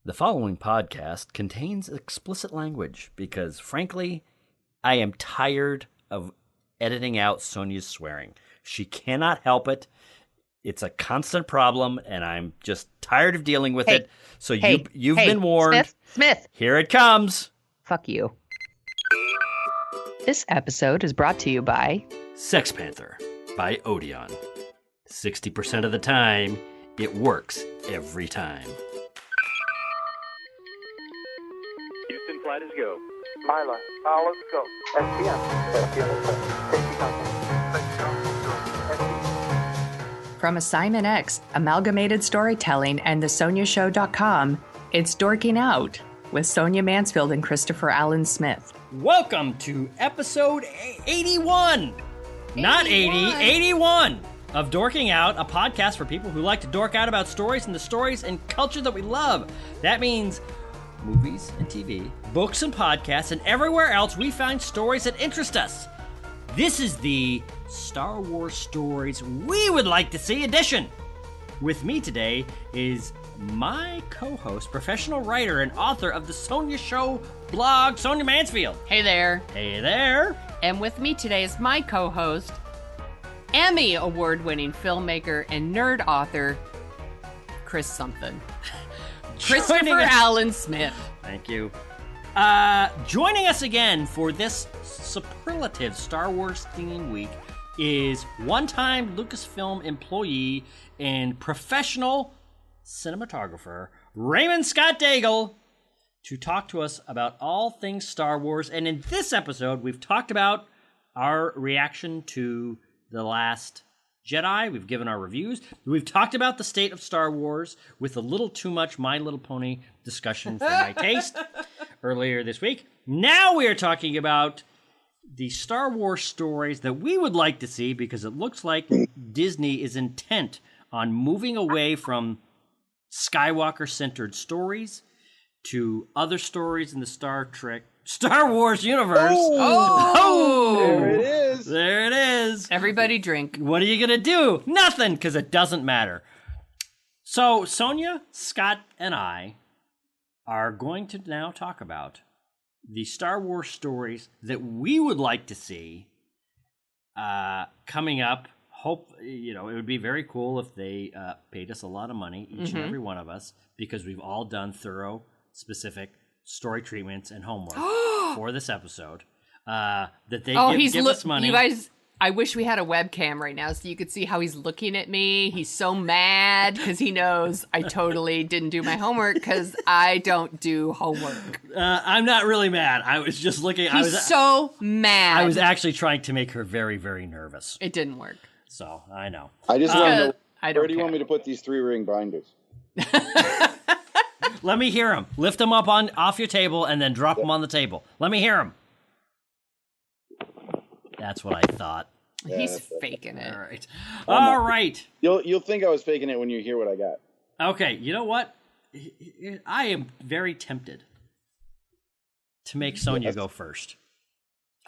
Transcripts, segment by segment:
The following podcast contains explicit language because, frankly, I am tired of editing out Sonia's swearing. She cannot help it. It's a constant problem, and I'm just tired of dealing with it. So you've been warned. Smith. Here it comes. Fuck you. This episode is brought to you by Sex Panther by Odeon. 60% of the time, it works every time. Houston, flight is go. Mila, let's go. From Assignment X, Amalgamated Storytelling, and TheSoniaShow.com, it's Dorking Out with Sonia Mansfield and Christopher Allen Smith. Welcome to episode 81. Not 80, 81 of Dorking Out, a podcast for people who like to dork out about stories and the stories and culture that we love. That means movies and TV, books and podcasts, and everywhere else we find stories that interest us. This is the Star Wars Stories We Would Like to See edition. With me today is my co-host, professional writer and author of the Sonia Show blog, Sonia Mansfield. Hey there. Hey there. And with me today is my co-host, Emmy award-winning filmmaker and nerd author, Chris something. Christopher Allen Smith. Thank you. Joining us again for this superlative Star Wars theme week is one-time Lucasfilm employee and professional cinematographer Raymond Scott Daigle to talk to us about all things Star Wars. And in this episode, we've talked about our reaction to The Last Jedi. We've given our reviews. We've talked about the state of Star Wars with a little too much My Little Pony discussion for my taste earlier this week. Now we are talking about the Star Wars stories that we would like to see because it looks like Disney is intent on moving away from Skywalker-centered stories to other stories in the Star Wars universe. Oh! There it is. There it is. Everybody drink. What are you going to do? Nothing, because it doesn't matter. So, Sonia, Scott, and I are going to now talk about the Star Wars stories that we would like to see coming up. It would be very cool if they paid us a lot of money, each and every one of us, because we've all done thorough, specific story treatments and homework for this episode. That they give us money. You guys, I wish we had a webcam right now so you could see how he's looking at me. He's so mad because he knows I totally didn't do my homework because I don't do homework. I'm not really mad. I was just looking. He's so mad. I was actually trying to make her very, very nervous. It didn't work. So, I know. I just want to know, I where do you want me to put these 3-ring binders? Let me hear them. Lift them up off your table and then drop them on the table. Let me hear them. That's what I thought. He's faking it. All right. All right. You'll think I was faking it when you hear what I got. Okay, you know what? I am very tempted to make Sonia go first.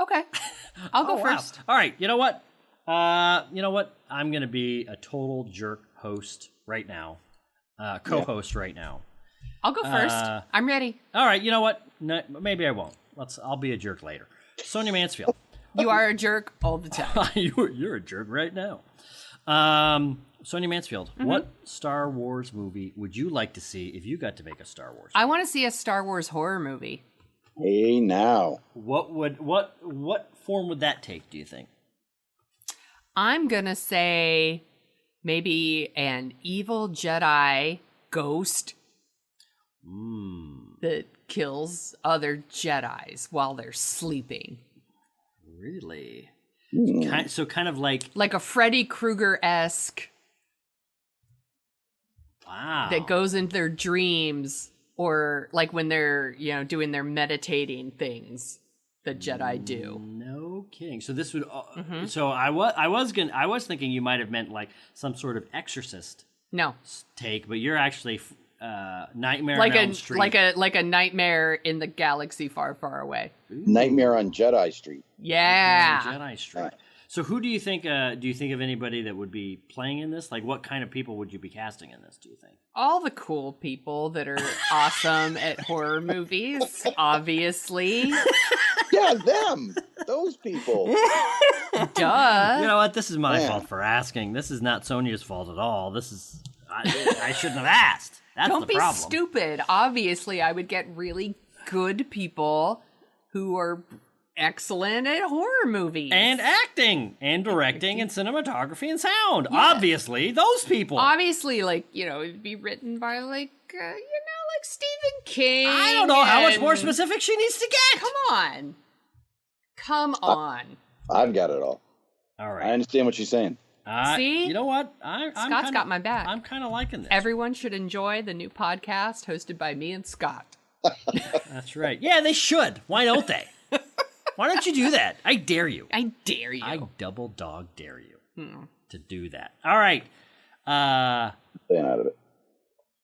Okay. I'll go first. Wow. All right, you know what? I'm going to be a total jerk host right now. Co-host right now. I'll go first. I'm ready. All right, you know what? No, maybe I won't. I'll be a jerk later. Sonia Mansfield. You are a jerk all the time. You're a jerk right now. Sonia Mansfield, what Star Wars movie would you like to see if you got to make a Star Wars movie? I want to see a Star Wars horror movie. Hey, now. What form would that take, do you think? I'm going to say maybe an evil Jedi ghost that kills other Jedis while they're sleeping. Really? So kind of like a Freddy Krueger-esque. Wow. That goes into their dreams, or like when they're, doing their meditating things that Jedi do. No kidding. So this would so I was thinking you might have meant like some sort of Exorcist No. take, but you're actually Nightmare Like on Elm Street. like a nightmare in the galaxy far, far away. Nightmare on Jedi Street. Yeah. Jedi Street. So who do you think? Do you think of anybody that would be playing in this? Like, what kind of people would you be casting in this? Do you think? All the cool people that are awesome at horror movies, obviously. Yeah, them. Those people. Duh. You know what? This is my fault for asking. This is not Sonia's fault at all. This is I shouldn't have asked. That's Don't the be problem. stupid. Obviously, I would get really good people who are excellent at horror movies. And acting, and directing, and cinematography, and sound. Yeah. Obviously, those people. Obviously, like, it'd be written by, like, like Stephen King. I don't know how much more specific she needs to get. Come on. I've got it all. All right. I understand what she's saying. See? You know what? Scott's got my back. I'm kind of liking this. Everyone should enjoy the new podcast hosted by me and Scott. That's right. Yeah, they should. Why don't they? Why don't you do that? I dare you. I dare you. I double dog dare you to do that. All right. Staying out of it.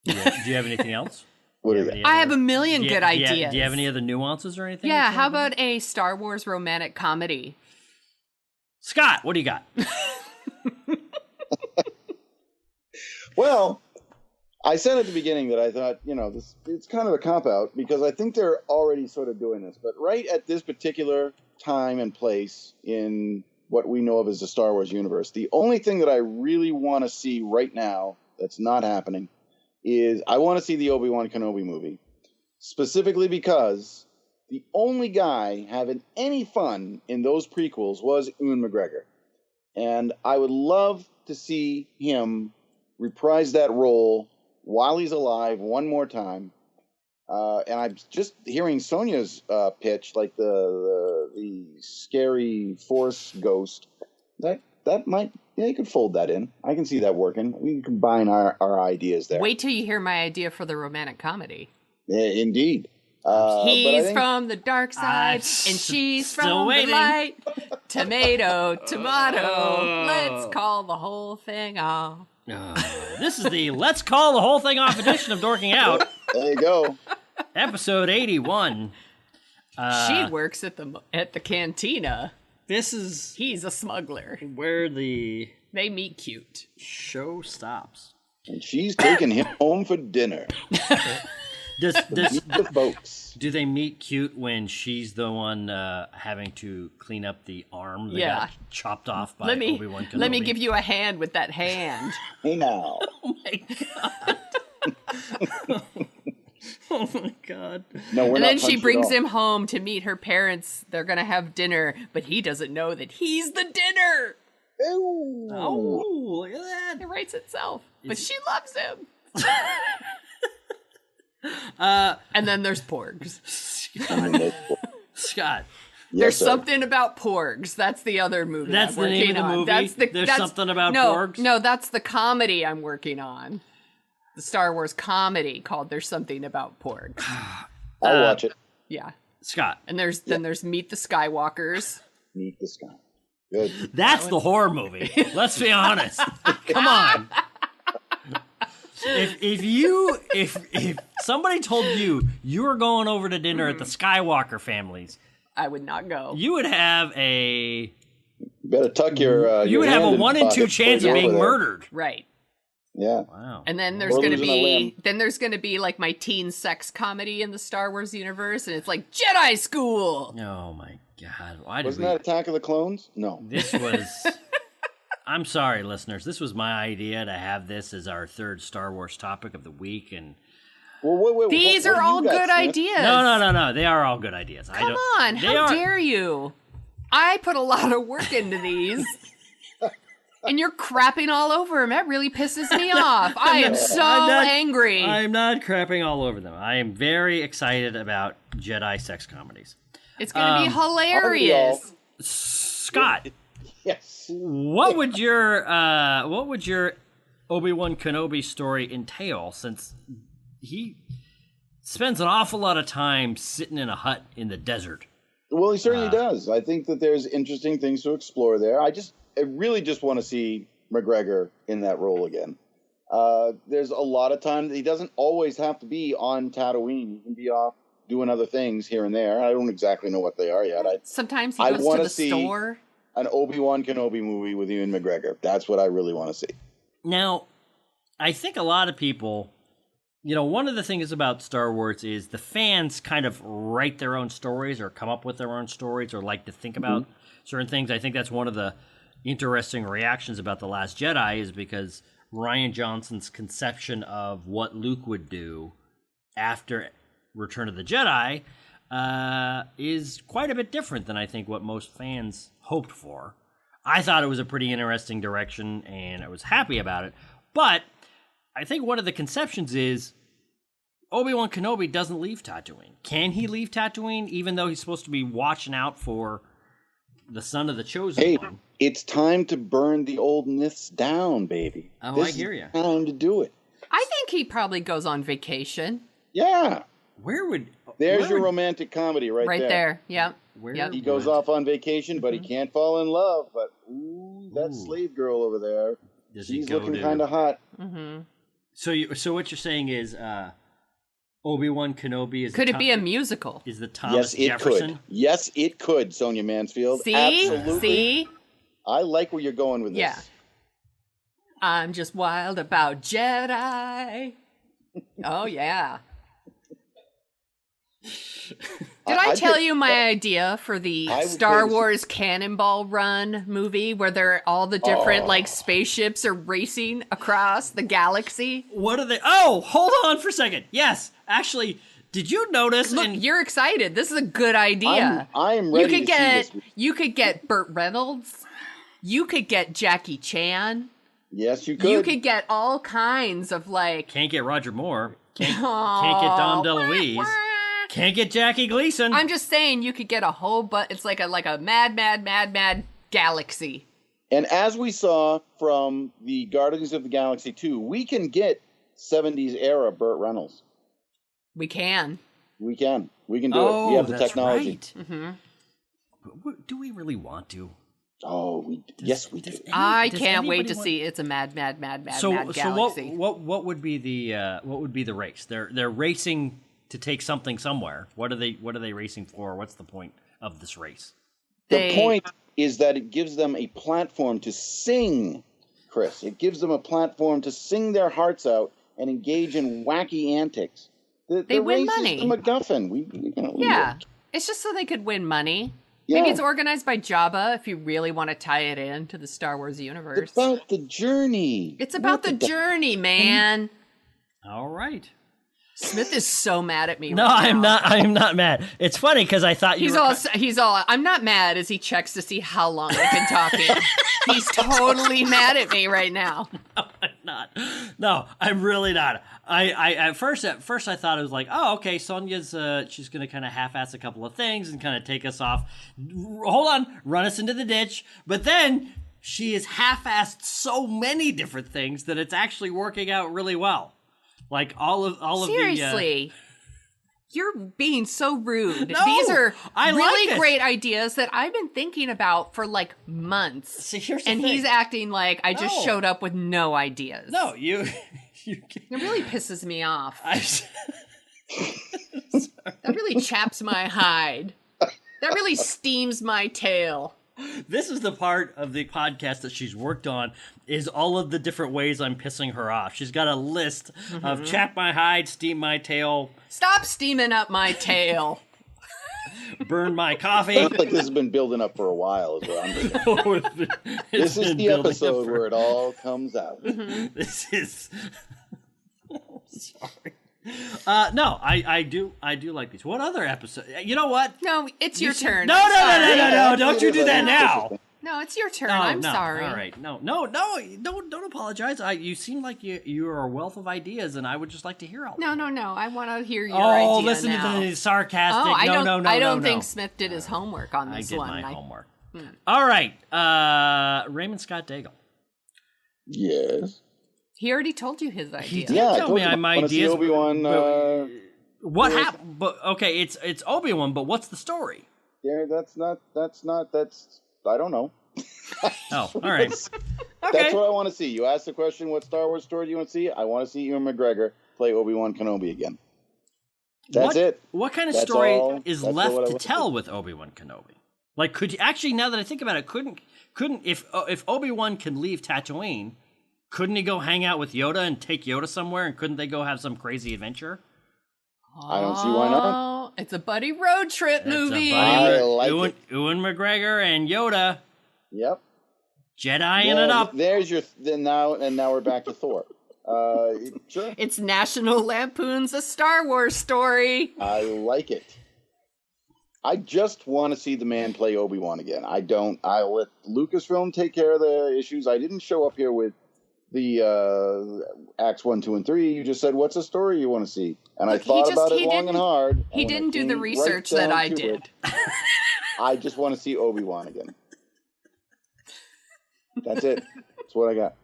Do you have anything else? What is it? I have a million good ideas. Do you have any other nuances or anything? Yeah, how about a Star Wars romantic comedy? Scott, what do you got? Well, I said at the beginning that I thought, it's kind of a cop-out because I think they're already sort of doing this. But right at this particular time and place in what we know of as the Star Wars universe, the only thing that I really want to see right now that's not happening is I want to see the Obi-Wan Kenobi movie. Specifically because the only guy having any fun in those prequels was Ewan McGregor. And I would love to see him reprise that role while he's alive one more time. And I'm just hearing Sonia's pitch, like the scary Force ghost. That might, you could fold that in. I can see that working. We can combine our ideas there. Wait till you hear my idea for the romantic comedy. Indeed. He's from the dark side, and she's from the light. Tomato, tomato. Let's call the whole thing off. This is the Let's Call the Whole Thing Off edition of Dorking Out. There you go. Episode 81. She works at the cantina. He's a smuggler. Where they meet cute. Show stops. And she's taking him home for dinner. The folks. Do they meet cute when she's the one having to clean up the arm that got chopped off by Obi-Wan Kenobi? Let me give you a hand with that hand. Hey now. Oh my god. Oh my god. No, we're and not then she brings at all. him home to meet her parents. They're going to have dinner, but he doesn't know that he's the dinner. Ooh. Oh, look at that. It writes itself. But she loves him. And then there's porgs. Scott. There's something about porgs. That's the other movie. That's the name of the movie? There's something about porgs? No, that's the comedy I'm working on. The Star Wars comedy called There's Something About Porgs. I'll watch it. Yeah. Scott. And there's Meet the Skywalkers. Meet the Sky. Good. That's the horror movie. Let's be honest. Come on. If somebody told you were going over to dinner at the Skywalker families, I would not go. You would have a better tuck your you would have a 1 in 2 chance of being murdered. Right. Yeah. Wow. And then there's gonna be like my teen sex comedy in the Star Wars universe, and it's like Jedi School. Oh my god! Wasn't that Attack of the Clones? No. This was. I'm sorry, listeners. This was my idea to have this as our third Star Wars topic of the week, and wait, these are all good ideas. No. They are all good ideas. Come on, how dare you? I put a lot of work into these. And you're crapping all over them. That really pisses me off. I am so angry. I'm not crapping all over them. I am very excited about Jedi sex comedies. It's going to be hilarious. Scott. Yes. What would your Obi-Wan Kenobi story entail, since he spends an awful lot of time sitting in a hut in the desert? Well, he certainly does. I think that there's interesting things to explore there. I really just want to see McGregor in that role again. There's a lot of time that he doesn't always have to be on Tatooine. He can be off doing other things here and there. I don't exactly know what they are yet. Sometimes he goes to the store. an Obi-Wan Kenobi movie with Ewan McGregor. That's what I really want to see. Now, I think a lot of people, one of the things about Star Wars is the fans kind of write their own stories or come up with their own stories or like to think about certain things. I think that's one of the interesting reactions about The Last Jedi is because Rian Johnson's conception of what Luke would do after Return of the Jedi is quite a bit different than I think what most fans hoped for. I thought it was a pretty interesting direction, and I was happy about it. But I think one of the conceptions is Obi-Wan Kenobi doesn't leave Tatooine. Can he leave Tatooine, even though he's supposed to be watching out for the son of the Chosen One? It's time to burn the old myths down, baby. Oh, I hear you. Time to do it. I think he probably goes on vacation. Yeah. There's your romantic comedy right there. Right there, yep. He goes off on vacation, but he can't fall in love. But that slave girl over there, she's looking kind of hot. Mm-hmm. So what you're saying is Obi-Wan Kenobi is... Could it be a musical? Is the Thomas Jefferson? Could. Yes, it could, Sonia Mansfield. Absolutely. See? I like where you're going with this. Yeah. I'm just wild about Jedi. Oh, yeah. Did I tell you my idea for the Star Wars Cannonball Run movie where they're all the different spaceships are racing across the galaxy? What are they? Oh, hold on for a second. Yes, actually, did you notice? Look, you're excited. This is a good idea. I'm ready to see this. You could get Burt Reynolds. You could get Jackie Chan. Yes, you could. You could get all kinds of Can't get Roger Moore. Can't get Dom DeLuise. Can't get Jackie Gleason. I'm just saying you could get a whole, but it's like a mad galaxy. And as we saw from the Guardians of the Galaxy 2, we can get 70s era Burt Reynolds. We can. We can do it. We have the technology. Right. Mm-hmm. But do we really want to? Oh, yes, we do. I can't wait to see. It's a mad galaxy. So what would be the race? They're racing to take something somewhere. What are they racing for? What's the point of this race? The point is that it gives them a platform to sing, Chris. It gives them a platform to sing their hearts out and engage in wacky antics. They win money. Is the MacGuffin. Yeah, it's just so they could win money. Yeah. Maybe it's organized by Jabba if you really want to tie it in to the Star Wars universe. It's about the journey. It's about the journey, man. All right. Smith is so mad at me. No, right now. I'm not mad. It's funny because I thought he's all. I'm not mad as he checks to see how long I've been talking. He's totally mad at me right now. No, I'm not. No, I'm really not. I at first I thought it was like, oh, okay, Sonia's she's gonna kind of half-ass a couple of things and kind of take us off. Hold on, run us into the ditch. But then she has half-assed so many different things that it's actually working out really well. Like all of seriously. You're being so rude. No, these are really like great ideas that I've been thinking about for months. See, here's the and thing. He's acting like I just showed up with no ideas. No, you it really pisses me off. That really chaps my hide. That really steams my tail. This is the part of the podcast that she's worked on is all of the different ways I'm pissing her off. She's got a list of chap my hide, steam my tail. Stop steaming up my tail. Burn my coffee. Sounds like this has been building up for a while. Is what I'm thinking. This is the episode where it all comes out. This is... Sorry. No, I do like these. What other episode? You know what? No, it's your turn. No! Don't you do that now. No, it's your turn. I'm sorry. All right. No. Don't apologize. You seem like you are a wealth of ideas, and I would just like to hear all. No. I want to hear your idea. Oh, listen now. to the sarcastic. No. I don't think Smith did his homework on this one. I did my homework. All right. Raymond Scott Daigle. Yes. He already told you his idea. He did tell me my ideas. Obi-Wan, what happened? But okay, it's Obi-Wan. But what's the story? Yeah, that's I don't know. Oh, all right. That's what I want to see. You asked the question, what Star Wars story do you want to see? I want to see Ewan McGregor play Obi-Wan Kenobi again. That's it. What kind of story is left to tell with Obi-Wan Kenobi? Like, could you actually? Now that I think about it, couldn't if Obi-Wan can leave Tatooine, couldn't he go hang out with Yoda and take Yoda somewhere? And couldn't they go have some crazy adventure? I don't see why not. It's a buddy road trip movie. I like it. Ewan McGregor and Yoda. Yep. Jediing it up. There's your now we're back to Thor. Sure. It's National Lampoon's A Star Wars Story. I like it. I just want to see the man play Obi-Wan again. I'll let Lucasfilm take care of the issues. I didn't show up here with the Acts 1, 2, and 3. You just said, what's a story you want to see? And I thought about it long and hard. He didn't do the research that I did. I just want to see Obi-Wan again. That's it. That's what I got.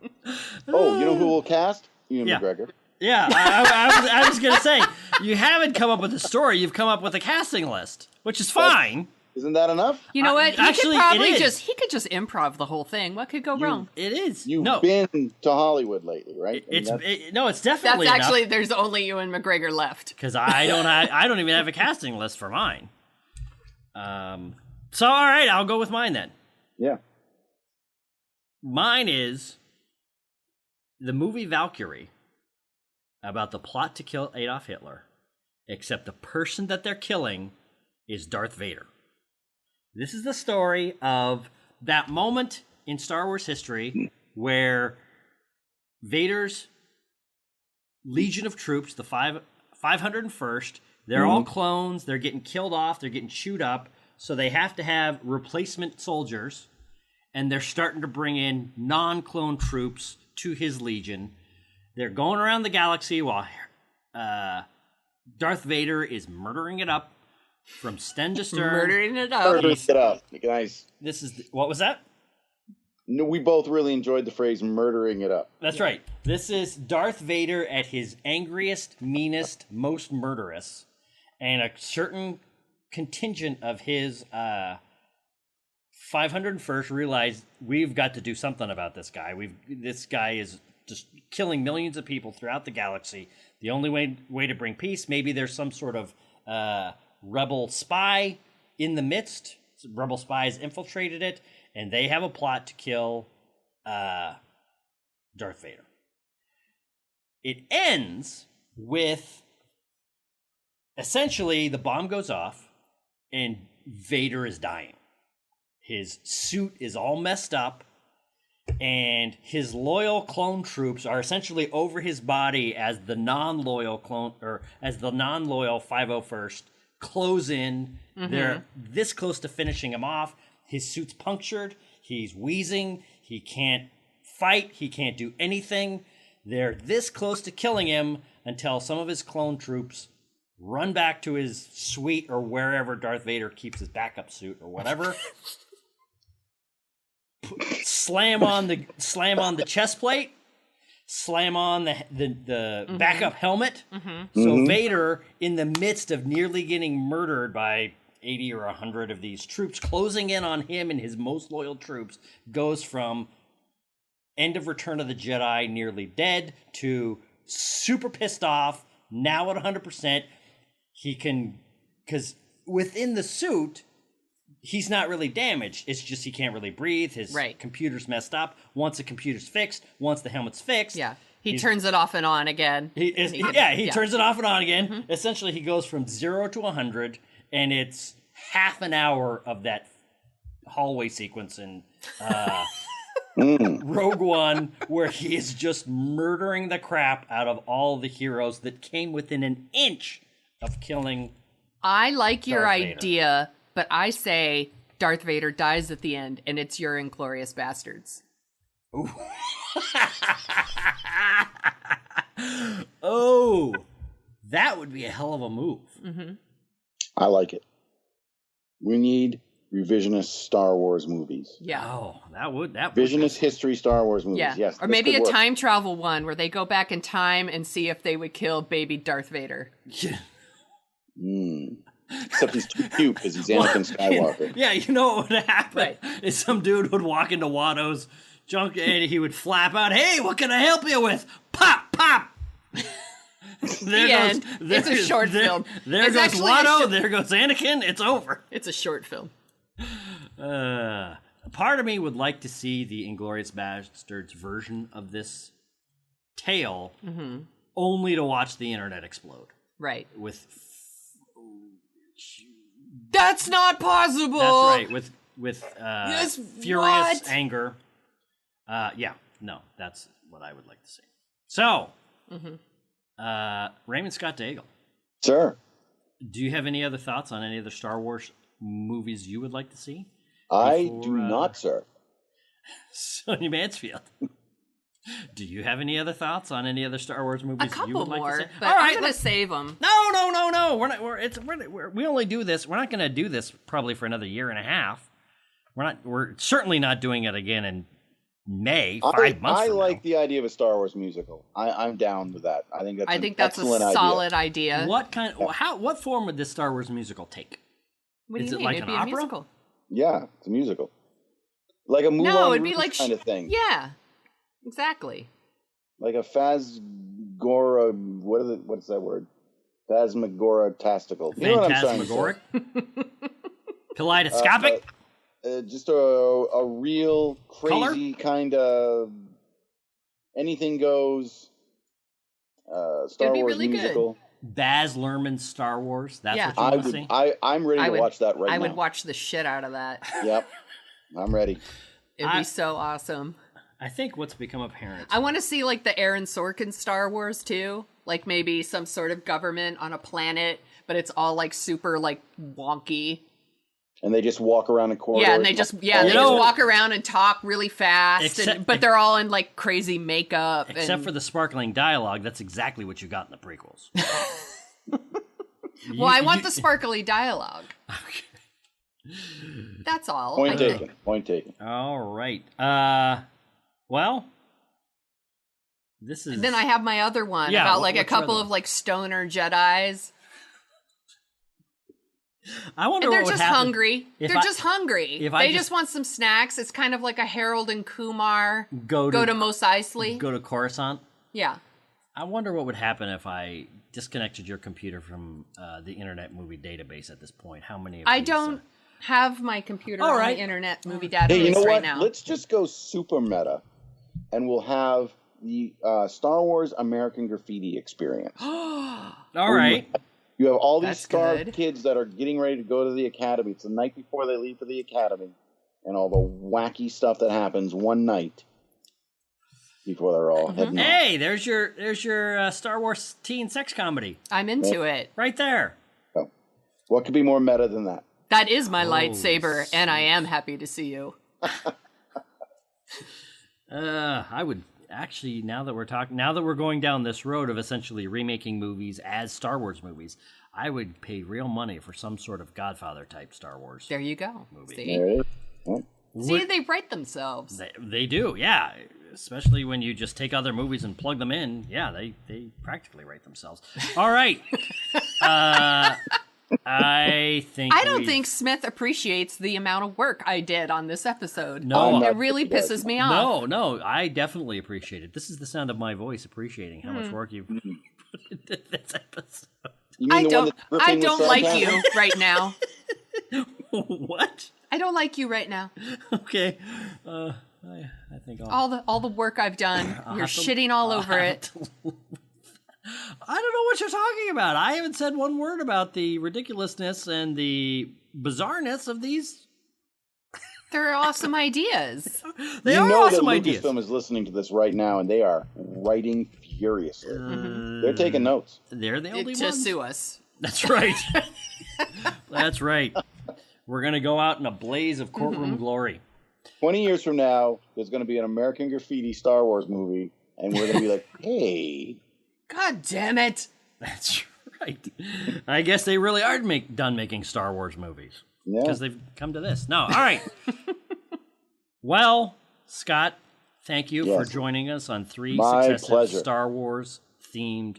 Oh, you know who will cast? Ewan McGregor. Yeah, I was going to say, you haven't come up with a story. You've come up with a casting list, which is fine. Isn't that enough? You know what? Actually, He could just improv the whole thing. What could go wrong? It is. You've been to Hollywood lately, right? It's definitely That's actually enough. There's only Ewan McGregor left. Because I don't even have a casting list for mine. So all right, I'll go with mine then. Yeah. Mine is the movie Valkyrie, about the plot to kill Adolf Hitler, except the person that they're killing is Darth Vader. This is the story of that moment in Star Wars history where Vader's legion of troops, the 501st, they're all clones, they're getting killed off, they're getting chewed up, so they have to have replacement soldiers, and they're starting to bring in non-clone troops to his legion. They're going around the galaxy while Darth Vader is murdering it up from stem to stern. Murdering it up. Murdering it up. Nice. What was that? No, we both really enjoyed the phrase "murdering it up." That's right. This is Darth Vader at his angriest, meanest, most murderous, and a certain contingent of his 501st realized we've got to do something about this guy. This guy is just killing millions of people throughout the galaxy. The only way to bring peace, maybe there's some sort of rebel spy in the midst. Rebel spies infiltrated it, and they have a plot to kill Darth Vader. It ends with essentially the bomb goes off, and Vader is dying. His suit is all messed up, and his loyal clone troops are essentially over his body as the non-loyal 501st close in. They're this close to finishing him off. His suit's punctured. He's wheezing. He can't fight. He can't do anything. They're this close to killing him until some of his clone troops run back to his suite or wherever Darth Vader keeps his backup suit or whatever. Slam on the chest plate, slam on the backup helmet. So Vader, in the midst of nearly getting murdered by 80 or 100 of these troops closing in on him and his most loyal troops, goes from end of Return of the Jedi, nearly dead, to super pissed off, now at 100%. He can, because within the suit, he's not really damaged. It's just he can't really breathe. His computer's messed up. Once the computer's fixed, once the helmet's fixed, he turns it off and on again. He turns it off and on again. Essentially, he goes from 0 to 100, and it's half an hour of that hallway sequence in Rogue One, where he is just murdering the crap out of all the heroes that came within an inch of killing. I like your Darth Vader. idea. But I say Darth Vader dies at the end, and it's your Inglourious Bastards. Oh, that would be a hell of a move. I like it. We need revisionist Star Wars movies. Yeah. Oh, that would revisionist history Star Wars movies. Yeah. Yes. Or maybe a time travel one where they go back in time and see if they would kill baby Darth Vader. Except he's too cute because he's Anakin Skywalker. Yeah, you know what would happen is some dude would walk into Watto's junk and he would flap out, "Hey, what can I help you with?" Pop, pop. It's a short film. There goes Watto. There goes Anakin. It's over. It's a short film. Part of me would like to see the Inglourious Bastards version of this tale, only to watch the internet explode. Right. With That's not possible. that's right. With Yes, furious what? anger. That's what I would like to see. So, Raymond Scott Daigle, Sure. do you have any other thoughts on any other Star Wars movies you would like to see? I Before, do not, sir. Sonia Mansfield, do you have any other thoughts on any other Star Wars movies A couple you would like more, to see? but All right, I'm gonna let's- save them. No. We only do this. We're not going to do this probably for another year and a half. We're certainly not doing it again in May, 5 months I from like now. the idea of a Star Wars musical. I'm down with that. I think that's an that's a excellent solid idea. What form would this Star Wars musical take? What do Is you it mean? like It'd an be opera? a musical. Yeah, it's a musical. Like a Moulin No, it'd be Rouge like kind of thing. Yeah, exactly. Like a Phasgora, what's that word? Phasmagora-tastical. You know what I'm trying to say? Phantasmagoric? Kaleidoscopic? Just a real crazy kind of anything goes Star It'd be Wars really good. musical. Baz Luhrmann's Star Wars? That's Yeah. what you want to see? I'm ready to watch that right now. I would watch the shit out of that. Yep, I'm ready. It'd be so awesome. I think what's become apparent. I want to see like the Aaron Sorkin Star Wars too. Like maybe some sort of government on a planet, but it's all like super like wonky. And they just walk around in corridors. Yeah, and they just walk around and talk really fast, but they're all in like crazy makeup. Except for the sparkling dialogue, that's exactly what you got in the prequels. Well, I want the sparkly dialogue. Okay. That's all. Point taken. All right. Well, this is. Then I have my other one about like a couple of like stoner Jedis. I wonder And what they're would just happen hungry. if They're just hungry. if I They just- just want some snacks. It's kind of like a Harold and Kumar Go to to Mos Eisley. go to Coruscant. Yeah. I wonder what would happen if I disconnected your computer from the Internet Movie Database at this point. How many of I these, don't have my computer All on right. the Internet Movie Database Hey, you know right what? now. Let's just go super meta, and we'll have the Star Wars American Graffiti experience. All right. You have all these That's star good. kids that are getting ready to go to the academy. It's the night before they leave for the academy, and all the wacky stuff that happens one night before they're all heading off. Hey, there's your Star Wars teen sex comedy I'm into it. right there. So, what could be more meta than that? That is my lightsaber, and I am happy to see you. I would actually, now that we're going down this road of essentially remaking movies as Star Wars movies, I would pay real money for some sort of Godfather type Star Wars. There you go. See? There it is. Yeah. See, they write themselves. They do, yeah. Especially when you just take other movies and plug them in. Yeah, they practically write themselves. All right. I don't think Smith appreciates the amount of work I did on this episode. No. It really pisses me off. No, I definitely appreciate it. This is the sound of my voice appreciating how much work you've put into this episode. You mean the one that's I dripping with don't like sarcasm? you right now. What? I don't like you right now. Okay. I think I'll... All the work I've done, you're shitting all over it. I don't know what you're talking about. I haven't said one word about the ridiculousness and the bizarreness of these. They're awesome ideas. They You are know awesome that ideas. Lucasfilm is listening to this right now, and they are writing furiously. They're taking notes. They're the only To ones. sue us. That's right. That's right. We're going to go out in a blaze of courtroom glory. 20 years from now, there's going to be an American Graffiti Star Wars movie, and we're going to be like, hey. God damn it. That's right. I guess they really are done making Star Wars movies. Yeah. Because they've come to this. No, all right. Well, Scott, thank you for joining us on 3 My successive pleasure. Star Wars-themed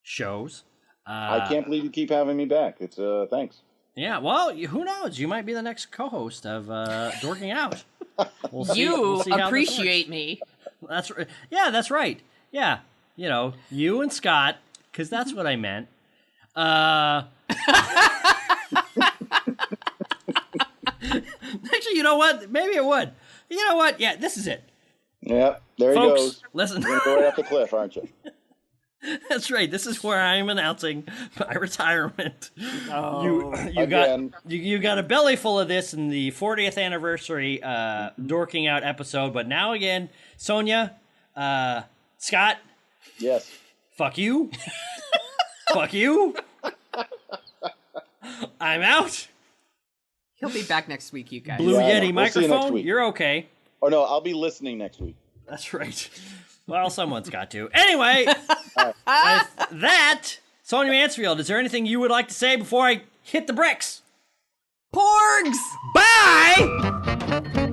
shows. I can't believe you keep having me back. It's thanks. Yeah, well, who knows? You might be the next co-host of Dorking Out. We'll see You how this appreciate works. me. That's right. Yeah, that's right. Yeah, you know, you and Scott, because that's what I meant. Actually, You know what? Maybe it would. You know what? Yeah, this is it. Yep, there Folks, he goes. Listen. You're going right off the cliff, aren't you? That's right. This is where I am announcing my retirement. Oh. You got a belly full of this in the 40th anniversary dorking out episode, but now again, Sonia, Scott, Yes. fuck you. Fuck you. I'm out. He'll be back next week, you guys. Blue Yeah, Yeti we'll see you next microphone. week. You're okay. Oh, no, I'll be listening next week. That's right. Well, someone's got to. Anyway, with that, Sonia Mansfield, is there anything you would like to say before I hit the bricks? Porgs! Bye!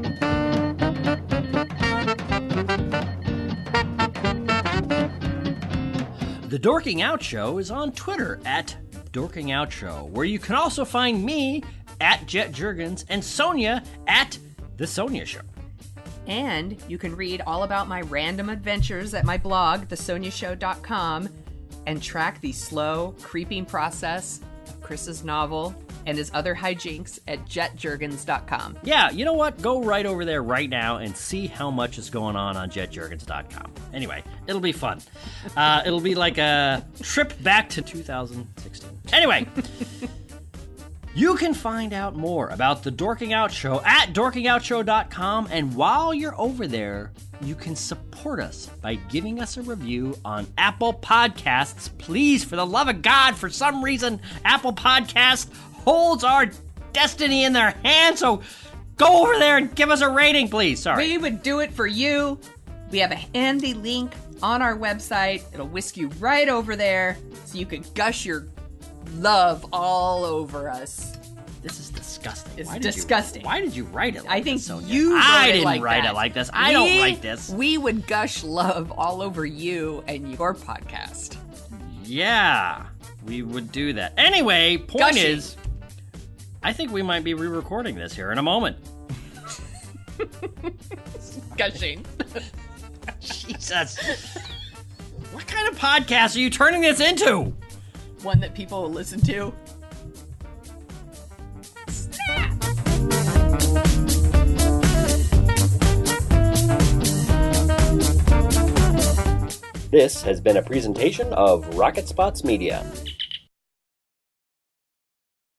The Dorking Out Show is on Twitter at Dorking Out Show, where you can also find me at Jet Juergens and Sonia at The Sonia Show. And you can read all about my random adventures at my blog, thesoniashow.com, and track the slow, creeping process of Chris's novel and his other hijinks at jetjuergens.com. Yeah, you know what? Go right over there right now and see how much is going on jetjuergens.com. Anyway, it'll be fun. It'll be like a trip back to 2016. Anyway, you can find out more about the Dorking Out Show at dorkingoutshow.com, and while you're over there, you can support us by giving us a review on Apple Podcasts. Please, for the love of God, for some reason, Apple Podcasts holds our destiny in their hands, so go over there and give us a rating, please. Sorry. We would do it for you. We have a handy link on our website. It'll whisk you right over there so you can gush your love all over us. This is disgusting. It's disgusting. Why did you write it like I think this, Sonia? you I wrote didn't like write that. it like this. I don't write this. We would gush love all over you and your podcast. Yeah, we would do that. Anyway, point Gushing. is, I think we might be re-recording this here in a moment. Gushing. Jesus. What kind of podcast are you turning this into? One that people will listen to. This has been a presentation of Rocket Spots Media.